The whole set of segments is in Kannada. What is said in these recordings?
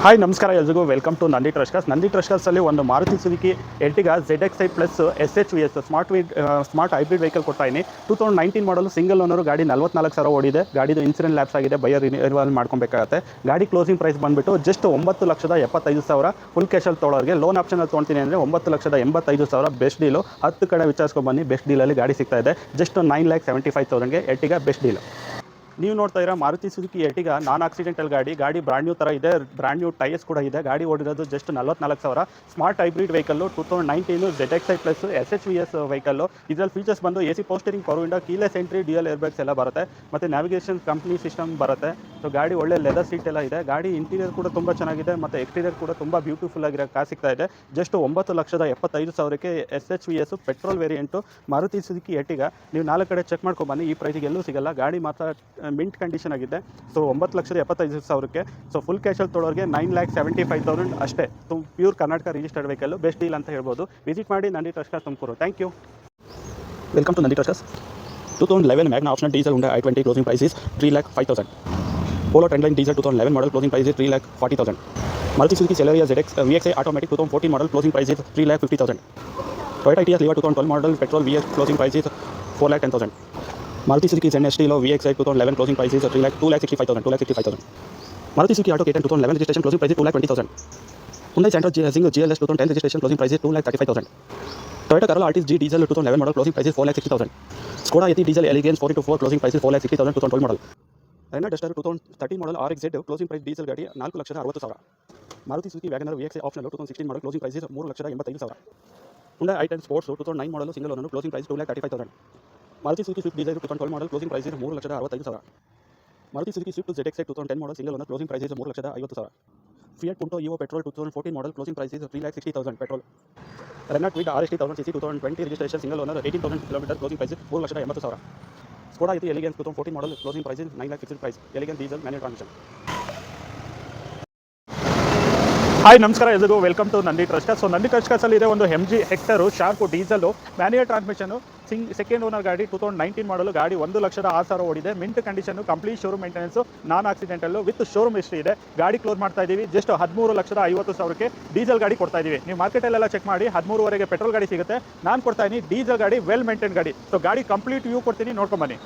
ಹಾಯ್ ನಮಸ್ಕಾರ ಎಲ್ರಿಗೂ ವೆಲ್ಕಮ್ ಟು ನಂದಿ ಟ್ರಸ್ಟರ್ಸಲ್ಲಿ ಒಂದು Maruti Suzuki Ertiga ZXi plus SHVS smart hybrid vehicle ಕೊಡ್ತಾ ಇದ್ದೀನಿ. 2019 ಮಾಡಲು ಸಿಂಗಲ್ ಓನರು, ಗಾಡಿ 44,000 ಓಡಿದೆ. ಗಾಡಿದು ಇನ್ಸೂರೆನ್ಸ್ ಲ್ಯಾಪ್ಸ್ ಆಗಿದೆ, ಬೈಯರ್ ರಿನಿವಲ್ ಮಾಡ್ಕೊಬೇಕಾಗುತ್ತೆ. ಗಾಡಿ ಕ್ಲೋಸಿಂಗ್ ಪ್ರೈಸ್ ಬಂದುಬಿಟ್ಟು ಜಸ್ಟ್ 9,75,000 ಫುಲ್ ಕ್ಯಾಶಲ್ಲಿ ತೊಗೊಳೋರಿಗೆ. ಲೋನ್ ಆಪ್ಷನಲ್ಲಿ ತೊಗೊಳ್ತೀನಿ ಅಂದರೆ 9,85,000 ಬೆಸ್ಟ್ ಡೀಲು. 10 ಕಡೆ ವಿಚಾರಿಸ್ಕೊಂಡು ಬನ್ನಿ, ಬೆಸ್ಟ್ ಡೀಲಲ್ಲಿ ಗಾಡಿ ಸಿಗ್ತಾ ಇದೆ. ಜಸ್ಟ್ 9,75,000ಗೆ ಎರ್ಟಿಗಾ ಬೆಸ್ಟ್ ಡೀಲು. ನೀವು ನೋಡ್ತಾ ಇರೋ Maruti Suzuki Ertiga non accidental ಗಾಡಿ ಬ್ರ್ಯಾಂಡ್ ನ್ಯೂ ಥರ ಇದೆ. ಬ್ರ್ಯಾಂಡ್ ನ್ಯೂ ಟೈರ್ಸ್ ಕೂಡ ಇದೆ. ಗಾಡಿ ಓಡಿರೋದು just 44,000. Smart hybrid vehicle, 2019 ZXi plus SHVS vehicle. ಇದರಲ್ಲಿ ಫೀಚರ್ಸ್ ಬಂದು AC ಪೋಸ್ಟರಿಂಗ್, power window, keyless entry, dual airbags ಎಲ್ಲ ಬರುತ್ತೆ. ಮತ್ತು ನ್ಯಾವಿಗೇಷನ್ ಕಂಪ್ನಿ ಸಿಸ್ಟಮ್ ಬರುತ್ತೆ. ಸೊ ಗಾಡಿ ಒಳ್ಳೆ ಲೆದರ್ ಸೀಟ್ ಎಲ್ಲ ಇದೆ. ಗಾಡಿ ಇಂಟೀರಿಯರ್ ಕೂಡ ತುಂಬ ಚೆನ್ನಾಗಿದೆ ಮತ್ತು ಎಕ್ಸ್ಟೀರಿಯರ್ ಕೂಡ ತುಂಬ ಬ್ಯೂಟಿಫುಲ್ ಆಗಿರೋ ಕಾರ್ ಸಿಗ್ತಾ ಇದೆ. ಜಸ್ಟ್ 9,75,000ಕ್ಕೆ SHVS petrol variant Maruti Suzuki Ertiga. ನೀವು 4 ಕಡೆ ಚೆಕ್ ಮಾಡ್ಕೊಂಡು ಈ ಪ್ರೈಸಿಗೆ ಎಲ್ಲೂ ಸಿಗಲ್ಲ. ಗಾಡಿ ಮಾತ್ರ ಮಿಂಟ್ ಕಂಡೀಷನ್ ಆಗಿದೆ. ಸೊ 9,75,000ಕ್ಕೆ. ಸೊ ಫುಲ್ ಕ್ಯಾಶಲ್ಲಿ ತೊಗೊಳೋರಿಗೆ 9,75,000 ಅಷ್ಟೇ. Pure Karnataka registered vehicle, best deal ಅಂತ ಹೇಳ್ಬೋದು. ವಿಸಿಟ್ ಮಾಡಿ Nandi Trusters Tumakuru. Thank you. Welcome to Nandi Trusters. 2011 Magna optional diesel Hyundai i20 closing price is 3,05,000. Polo Trendline diesel 2011 model closing price is 3,40,000. Maruti Suzuki Celerio VXi automatic 2014 model closing price is 3,50,000. Toyota Etios Liva 2012 model petrol VX closing price is 4,10,000. Maruti Suzuki ZST VXi 2011 closing price is 2,65,000. Maruti Suzuki Alto K10 2011 registration closing price is 2,20,000. Hyundai Santro GLS 2010 registration closing price is 2,35,000. Toyota Corolla Altis G diesel 2011 model closing price is 4,60,000. Skoda Yeti diesel Elegance 4x4 closing price is 4,60,000 2012 model. Renault Duster 2013 model RXZ closing price diesel ಗಾಡಿ 4,60,000. Maruti Suzuki Wagoner VXi optional 2016 model closing price is 3,85,000. Hyundai i10 Sports 2009 model single owner closing price 2,35,000. Maruti Suzuki Swift Desire 2012 model closing price is 3,65,000. Maruti Suzuki Swift ZXi 2010 model single owner closing price is 3,50,000. Fiat Punto Evo petrol 2014 model closing price is 3,60,000 petrol. Renault Kwid RST 1000cc 2020 registration single owner 18,000 km closing price is 3,80,000. Skoda Yeti Elegance 2014 model closing price is 9 lakh fixed price. Elegance diesel manual transmission. Hi ನಮಸ್ಕಾರ ಎಲ್ರಿಗೂ welcome to Nandi Trusters. So Nandi ಟ್ರಸ್ಟರ್ಸಲ್ಲಿ ಇದೆ ಒಂದು MG Hector Sharp diesel manual transmission second owner ಗಾಡಿ 2019 ಮಾಡಲು. ಗಾಡಿ 1,06,000 ಓಡಿದೆ. Mint condition, complete showroom maintenance, non accidental with showroom history ಇದೆ. ಗಾಡಿ ಕ್ಲೋಸ್ ಮಾಡ್ತಾ ಇದ್ದೀವಿ ಜಸ್ಟ್ 13,50,000ಕ್ಕೆ ಡೀಸೆಲ್ ಗಾಡಿ ಕೊಡ್ತಾ ಇದ್ದೀವಿ. ನೀವು ಮಾರ್ಕೆಟಲ್ಲೆಲ್ಲ ಚೆಕ್ ಮಾಡಿ 13,500ಗೆ ಪೆಟ್ರೋಲ್ ಗಾಡಿ ಸಿಗುತ್ತೆ. ನಾನು ಕೊಡ್ತಾ ಇದ್ದೀನಿ ಡೀಸೆಲ್ ಗಾಡಿ, ವೆಲ್ ಮೇಂಟೈನ್ ಗಾಡಿ. ಸೊ ಗಾಡಿ ಕಂಪ್ಲೀಟ್ ವ್ಯೂ ಕೊಡ್ತೀನಿ, ನೋಡ್ಕೊಂಬನ್ನಿ.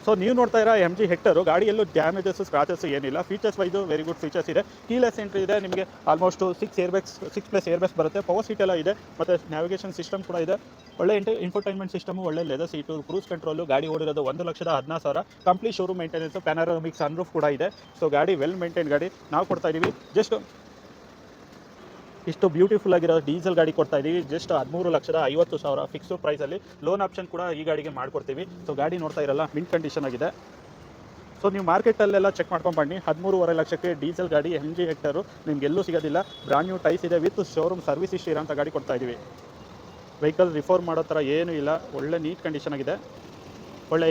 ಸೊ ನೀವು ನೋಡ್ತಾ ಇರೋ MG ಹೆಕ್ಟರು ಗಾಡಿಯಲ್ಲೂ ಡ್ಯಾಮೇಜಸ್ ಸ್ಕ್ರಾಚಸ್ ಏನಿಲ್ಲ. Features wise very good features ಇದೆ. ಕೀಲೆಸ್ ಎಂಟ್ರಿ ಇದೆ ನಿಮಗೆ. ಆಲ್ಮೋಸ್ಟ್ 6 ಏರ್ಬ್ಯಾಗ್ಸ್ ಬರುತ್ತೆ. ಪವರ್ ಸೀಟ್ ಎಲ್ಲ ಇದೆ ಮತ್ತು ನ್ಯಾವಿಗೇಷನ್ ಸಿಸ್ಟಮ್ ಕೂಡ ಇದೆ. ಒಳ್ಳೆ ಇನ್ಫೋಟೈನ್ಮೆಂಟ್ ಸಿಸ್ಟಮು, ಒಳ್ಳೆ ಲೆದರ್ ಸೀಟು, ಕ್ರೂಸ್ ಕಂಟ್ರೋಲು. ಗಾಡಿ ಓಡಿರೋದು 1,16,000. Complete showroom maintenance, panoramic sunroof ಕೂಡ ಇದೆ. ಸೊ ಗಾಡಿ ವೆಲ್ ಮೇಂಟೈನ್ ಗಾಡಿ ನಾವು ಕೊಡ್ತಾ ಇದ್ದೀವಿ. ಜಸ್ಟ್ ಇಷ್ಟು ಬ್ಯೂಟಿಫುಲ್ ಆಗಿರೋ ಡೀಸೆಲ್ ಗಾಡಿ ಕೊಡ್ತಾ ಇದ್ದೀವಿ ಜಸ್ಟ್ 13,50,000 ಫಿಕ್ಸ್ಡ್ ಪ್ರೈಸಲ್ಲಿ. ಲೋನ್ ಆಪ್ಷನ್ ಕೂಡ ಈ ಗಾಡಿಗೆ ಮಾಡ್ಕೊಡ್ತೀವಿ. ಸೊ ಗಾಡಿ ನೋಡ್ತಾ ಇರಲ್ಲ, ಮಿಂಟ್ ಕಂಡೀಷನ್ ಆಗಿದೆ. ಸೊ ನೀವು ಮಾರ್ಕೆಟಲ್ಲೆಲ್ಲ ಚೆಕ್ ಮಾಡ್ಕೊಂಡು ಬನ್ನಿ. 13.5 ಲಕ್ಷಕ್ಕೆ ಡೀಸೆಲ್ ಗಾಡಿ MG ಹೆಕ್ಟರು ನಿಮ್ಗೆ ಎಲ್ಲೂ ಸಿಗೋದಿಲ್ಲ. ಬ್ರಾಂಡ್ ನ್ಯೂ ಟೈಸ್ ಇದೆ ವಿತ್ ಶೋರೂಮ್ ಸರ್ವಿಸ್ ಹಿಸ್ಟ್ರಿ ಇರೋಂಥ ಗಾಡಿ ಕೊಡ್ತಾ ಇದ್ದೀವಿ. ವೆಹಿಕಲ್ ರಿಫಾರ್ಮ್ ಮಾಡೋ ಥರ ಏನೂ ಇಲ್ಲ. ಒಳ್ಳೆ ನೀಟ್ ಕಂಡೀಷನ್ ಆಗಿದೆ. ಒಳ್ಳೆ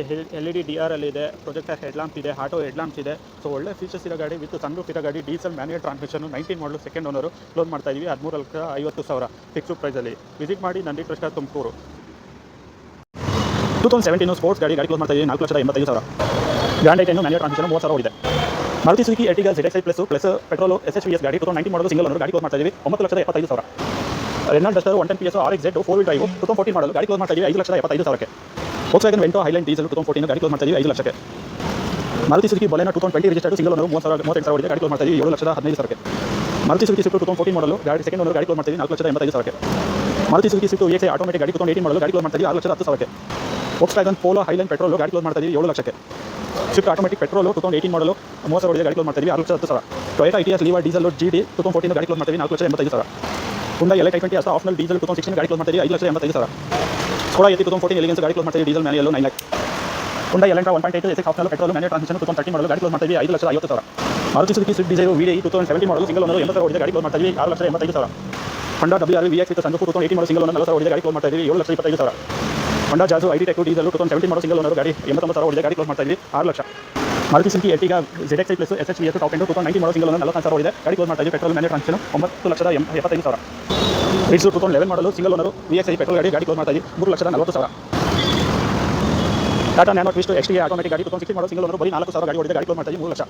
LED DRL ಇದೆ, ಪ್ರೊಜೆಕ್ಟರ್ ಹೆಡ್ಲಾಂಪ್ ಇದೆ, ಆಟೋ ಹೆಡ್ಲಾಂಪ್ಸ್ ಇದೆ. ಸೊ ಒಳ್ಳೆ ಫೀಚರ್ಸ್ ಇರೋ ಗಾಡಿ ವಿತ್ ಸನ್ರೂಫ್ ಇರೋ ಗಾಡಿ, ಡೀಸೆಲ್ ಮ್ಯಾನ್ಯುಯಲ್ ಟ್ರಾನ್ಸ್ಮಿಷನ್, 19 ಮಾಡಲು ಸೆಕೆಂಡ್ ಓನರು. ಕ್ಲೋಸ್ ಮಾಡ್ತಾ ಇದ್ದೀವಿ 13,50,000 ಫಿಕ್ಸ್ಡ್ ಪ್ರೈಸಲ್ಲಿ. ವಿಸಿಟ್ ಮಾಡಿ ನಂದಿ ಟ್ರಸ್ಟರ್ ತುಮಕೂರು. 2017 ಸ್ಪೋರ್ಟ್ಸ್ ಗಾಡಿ ಕ್ಲೋಸ್ ಮಾಡ್ತಾ ಇದ್ದೀವಿ 4,85,000. ಗ್ರ್ಯಾಂಡ್ ಐಟೆನ್ ಮ್ಯಾನ್ಯುಯಲ್ ಟ್ರಾನ್ಸ್ಮಿಷನ್ 30,000 ಓಡಿದೆ. Maruti Suzuki Ertiga ZXi plus petrol SHVS ಗಾಡಿ 2019 ಮಾಡಲು ಸಿಂಗಲ್ ಓನರ್ ಗಾಡಿ ಕ್ಲೋಸ್ ಮಾಡ್ತಾ ಇದ್ದೀವಿ 9,75,000. Renault Duster 110 PS RXZ 4-wheel drive 2014 ಮಾಡಲು ಗಾಡಿ ಕ್ಲೋಸ್ ಮಾಡ್ತಾ ಇದ್ದೀವಿ 5,75,000ಕ್ಕೆ. Volkswagen Vento Highline ಡೀಸೆಲ್ 2014 ಗಾಡಿ ಕ್ಲೋಸ್ ಮಾಡ್ತಾ ಇದ್ದೀವಿ 5 ಲಕ್ಷಕ್ಕೆ. Maruti Suzuki Baleno 2020 registered single owner 38,000 ಓಡಿದೆ. ಗಾಡಿ ಕ್ಲೋಸ್ ಮಾಡ್ತಾ ಇದ್ದೀವಿ 7,15,000ಕ್ಕೆ. ಮಾರುತಿ ಸುಜುಕಿ ಸ್ವಿಫ್ಟ್ 2014 ಮಾಡಲು ಗಾಡಿ ಸೆಕೆಂಡ್ ಓನರ್ ಗಾಡಿ ಕ್ಲೋಸ್ ಮಾಡ್ತಾ ಇದ್ದೀವಿ 4,85,000ಕ್ಕೆ. Maruti Suzuki Swift VXi automatic ಗಾಡಿ 2018 ಮಾಡಲು ಗಾಡಿ ಕ್ಲೋಸ್ ಮಾಡ್ತಾ ಇದ್ದೀವಿ 6,10,000ಕ್ಕೆ. Volkswagen Polo Highline ಪೆಟ್ರೋಲ್ ಗಾಡಿ ಕ್ಲೋಸ್ ಮಾಡ್ತಾ ಇದ್ದೀವಿ 7 ಲಕ್ಷಕ್ಕೆ. ಸ್ವಿಫ್ಟ್ ಆಟೋಮ್ಯಾಟಿಕ್ ಪೆಟ್ರೋಲ್ 2018 ಮಾಡಲು 30,000 ಓಡಿದೆ. ಗಾಡಿ ಕ್ಲೋಸ್ ಮಾಡ್ತಾ ಇದ್ದೀವಿ 6,10,000. ಟೊಯೋಟಾ ಇಟಿಯಾಸ್ ಲಿವಾ ಡೀಸೆಲ್ GD 2014 ಗಾಡಿ ಕ್ಲೋಸ್ ಮಾಡ್ತಾ ಇದ್ದೀವಿ 4,85,000. Hyundai i20 ಆಪ್ಷನಲ್ ಡೀಸೆಲ್ 2016 ಗಾಡಿ ಕ್ಲೋಸ್ ಮಾಡ್ತಾ ಇದ್ದೀವಿ 5,85,000. Skoda Yeti 2014 ಎಲಿಗೆನ್ಸ್ ಗಾಡಿ ಕ್ಲೋಸ್ ಮಾಡ್ತಾ ಇದ್ದೀವಿ diesel manual 9 lakh. Hyundai Elantra 1.8 SX optional petrol manual transmission 2013 ಮಾಡಲು ಗಾಡಿ ಕ್ಲೋಸ್ ಮಾಡ್ತಾ ಇದ್ದೀವಿ 5,50,000. Maruti Suzuki Swift Dzire VDI 2017 ಮಾಡಲು ಸಿಂಗಲ್ ಓನರ್ 80,000 ಓಡಿದೆ. ಗಾಡಿ ಕ್ಲೋಸ್ ಮಾಡ್ತಾ ಇದ್ದೀವಿ 6,85,000. Honda WRV VX with sunroof 2018 ಮಾಡಲು ಸಿಂಗಲ್ ಓನರ್ 40,000 ಓಡಿದೆ. ಗಾಡಿ ಕ್ಲೋಸ್ ಮಾಡ್ತಾ ಇದ್ದೀವಿ 7,25,000. Honda Jazz ID Tech diesel 2017 ಮಾಡಲು ಸಿಂಗಲ್ ಓನರ್ ಗಾಡಿ 89,000 ಓಡಿದೆ. ಗಾಡಿ ಕ್ಲೋಸ್ ಮಾಡ್ತಾ ಇದ್ದೀವಿ 6 lakh. Maruti Suzuki Ertiga ZXi plus SHVS top end 2019 ಮಾಡಲು ಸಿಂಗಲ್ ಓನರ್ 44,000 ಓಡಿದೆ. ಗಾಡಿ ಕ್ಲೋಸ್ ಮಾಡ್ತಾ ಇದ್ದೀವಿ ಪೆಟ್ರೋಲ್ ಮ್ಯಾನ್ಯುಯಲ್ ಟ್ರಾನ್ಸ್ಮಿಷನ್ 9,75,000. Ritz 2011 ಮಾಡಲು ಸಿಂಗಲ್ ಓನರ್ VXi ಪೆಟ್ರೋಲ್ ಗಾಡಿ ಕ್ಲೋಸ್ ಮಾಡ್ತಾ ಇದ್ದೀವಿ 3,40,000. Tata nano twist XT automatic ಗಾಡಿ 2016 ಮಾಡಲು ಸಿಂಗಲ್ ಓನರ್ ಬರೀ 4,000 ಗಾಡಿ ಓಡಿದೆ. ಗಾಡಿ ಕ್ಲೋಸ್ ಮಾಡ್ತಾ ಇದ್ದೀವಿ 3 ಲಕ್ಷ.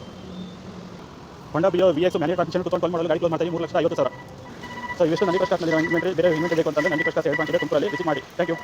ಹೊಂಡಾ ಬಿಯೋ VX ಮ್ಯಾನ್ಯುಯಲ್ ಟ್ರಾನ್ಸ್ಮಿಷನ್ 2012 ಮಾಡಲ್ ಗಾಡಿ ಕ್ಲೋಸ್ ಮಾಡ್ತಾ 3,50,000. ಸೊ ಇವೆಷ್ಟು ನಂದಿ ಕ್ರಶ್ ಕಾರ್ಸ್ನಲ್ಲಿ ಇನ್ವೆಂಟ್ರಿ ಬೇರೆ ಇನ್ವೆಂಟ್ರಿ ಬೇಕು ಅಂತಂದರೆ ನಂದಿ ಕ್ರಶ್ ಕಾರ್ಸ್ 2 ಬ್ರಾಂಚ್ ಇದೆ ತುಮಕೂರಲ್ಲಿ ವಿಸಿಟ್ ಮಾಡಿ. Thank you.